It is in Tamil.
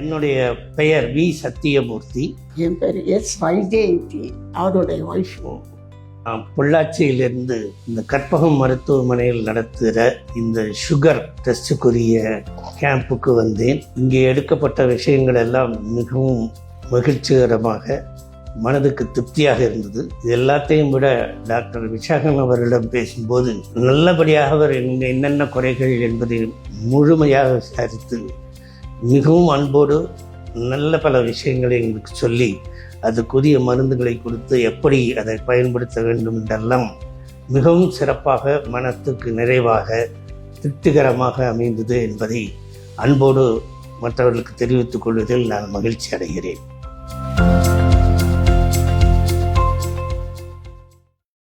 என்னுடைய பெயர் வி சத்தியமூர்த்தி. என் பேர் எஸ் வைஜெயந்தி, அவருடைய ஒய்ஃப். பொள்ளாச்சியிலிருந்து இந்த கற்பகம் மருத்துவமனையில் நடத்துகிற இந்த சுகர் டெஸ்டுக்குரிய கேம்புக்கு வந்தேன். இங்கே எடுக்கப்பட்ட விஷயங்கள் எல்லாம் மிகவும் மகிழ்ச்சிகரமாக, மனதுக்கு திருப்தியாக இருந்தது. இது எல்லாத்தையும் விட டாக்டர் விசாகன் அவரிடம் பேசும்போது நல்லபடியாக அவர் என்னென்ன குறைகள் என்பதை முழுமையாக விசாரித்து மிகவும் அன்போடு நல்ல பல விஷயங்களை எங்களுக்கு சொல்லி அதுக்குரிய மருந்துகளை கொடுத்து எப்படி அதை பயன்படுத்த வேண்டும் என்றெல்லாம் மிகவும் சிறப்பாக, மனத்துக்கு நிறைவாக, திருப்திகரமாக அமைந்தது என்பதை அன்போடு மற்றவர்களுக்கு தெரிவித்துக் கொள்வதில் நான் மகிழ்ச்சி அடைகிறேன்.